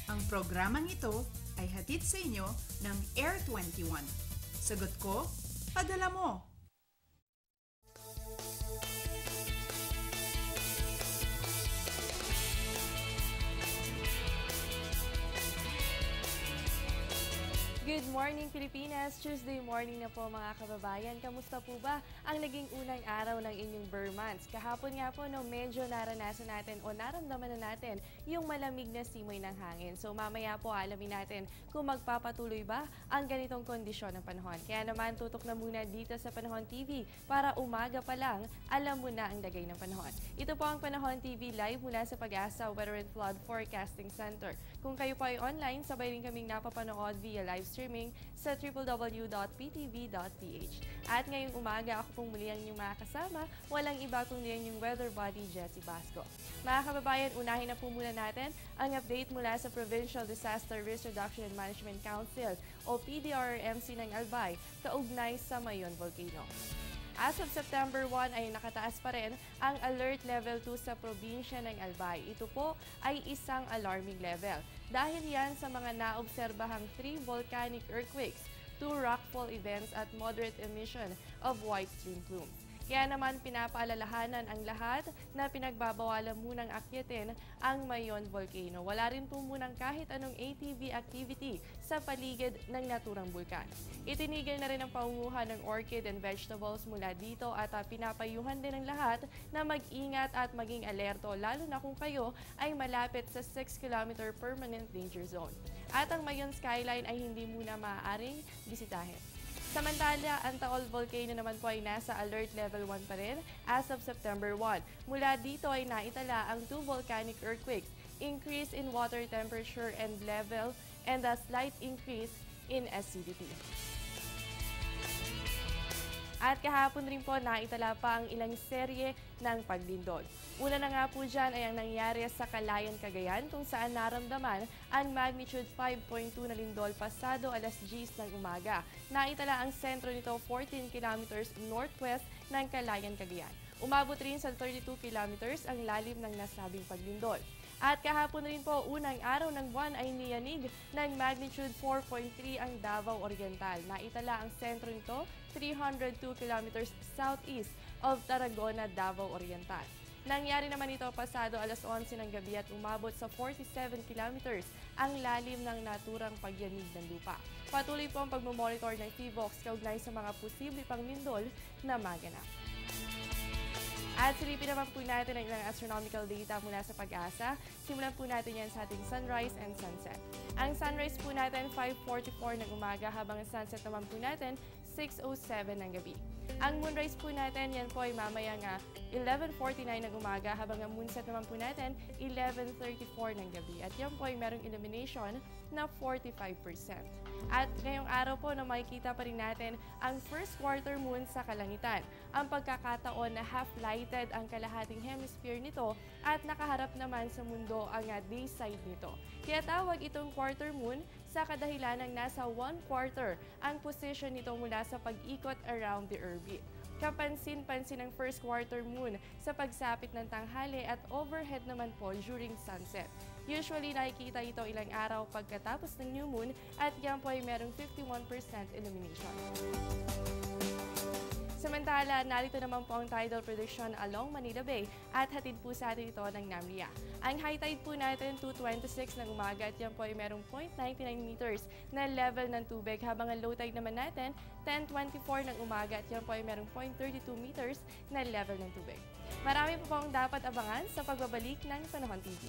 Ang programang ito ay hatid sa inyo ng Air 21. Sagot ko, padala mo! Good morning, Pilipinas! Tuesday morning na po mga kababayan. Kamusta po ba ang naging unang araw ng inyong Burr months? Kahapon nga po, medyo naranasan natin o naramdaman na natin yung malamig na simoy ng hangin. So mamaya po alamin natin kung magpapatuloy ba ang ganitong kondisyon ng panahon. Kaya naman tutok na muna dito sa Panahon TV para umaga pa lang alam mo na ang lagay ng panahon. Ito po ang Panahon TV live mula sa Pag-asa Weather and Flood Forecasting Center. Kung kayo po ay online, sabay rin kaming napapanood via live streaming sa www.ptv.ph. At ngayong umaga, ako pong muli ang inyong makakasama, walang iba kundi ang inyong weather body, Jessie Basco. Mga kababayan, unahin na po muna natin ang update mula sa Provincial Disaster Risk Reduction and Management Council o PDRRMC ng Albay, kaugnay sa Mayon Volcano. As of September 1 ay nakataas pa rin ang Alert Level 2 sa probinsya ng Albay. Ito po ay isang alarming level. Dahil yan sa mga naobserbahang 3 volcanic earthquakes, 2 rockfall events at moderate emission of white stream plumes. Kaya naman pinapaalalahanan ang lahat na pinagbabawalan munang akyatin ang Mayon Volcano. Wala rin po munang kahit anong ATV activity sa paligid ng naturang bulkan. Itinigil na rin ang pangunguha ng orchid and vegetables mula dito at pinapayuhan din ng lahat na mag-ingat at maging alerto lalo na kung kayo ay malapit sa 6-kilometer permanent danger zone. At ang Mayon skyline ay hindi muna maaaring bisitahin. Samantala, ang Taal Volcano naman po ay nasa Alert Level 1 pa rin as of September 1. Mula dito ay naitala ang 2 volcanic earthquakes, increase in water temperature and level, and a slight increase in acidity. At kahapon rin po naitala pa ang ilang serye ng paglindol. Una na nga po dyan ay ang nangyari sa Calayan, Cagayan kung saan naramdaman ang magnitude 5.2 na lindol pasado alas 10 ng umaga. Naitala ang sentro nito 14 kilometers northwest ng Calayan, Cagayan. Umabot rin sa 32 kilometers ang lalim ng nasabing paglindol. At kahapon rin po, unang araw ng buwan ay niyanig ng magnitude 4.3 ang Davao Oriental. Naitala ang sentro nito 302 kilometers southeast of Tarragona, Davao Oriental. Nangyari naman ito pasado alas 11 ng gabi at umabot sa 47 kilometers ang lalim ng naturang pagyanig ng lupa. Patuloy po ang pagmamonitor ng PHIVOLCS kaugnay sa mga posible pang lindol na maganap. At silipin naman po natin ang ilang astronomical data mula sa Pag-asa. Simulan po natin yan sa ating sunrise and sunset. Ang sunrise po natin 5:44 ng umaga habang ang sunset naman po natin 6:07 ng gabi. Ang moonrise po natin, yan po ay mamayang 11:49 ng umaga habang ang moonset naman po natin 11:34 ng gabi. At yan po ay merong illumination na 45%. At ngayong araw po na makikita pa rin natin ang first quarter moon sa kalangitan. Ang pagkakataon na half-lighted ang kalahating hemisphere nito at nakaharap naman sa mundo ang day side nito. Kaya tawag itong quarter moon sa kadahilan ng nasa 1/4 ang position nito mula sa pag-ikot around the orbit. Kapansin-pansin ang first quarter moon sa pagsapit ng tanghali at overhead naman po during sunset. Usually nakikita ito ilang araw pagkatapos ng new moon at yan po ay merong 51% illumination. Samantala, narito naman po ang tidal prediction along Manila Bay at hatid po sa atin ito ng NAMRIA. Ang high tide po natin 2:26 ng umaga at yan po ay merong 0.99 meters na level ng tubig habang ang low tide naman natin 10:24 ng umaga at yan po ay merong 0.32 meters na level ng tubig. Marami po pong dapat abangan sa pagbabalik ng Panahon TV.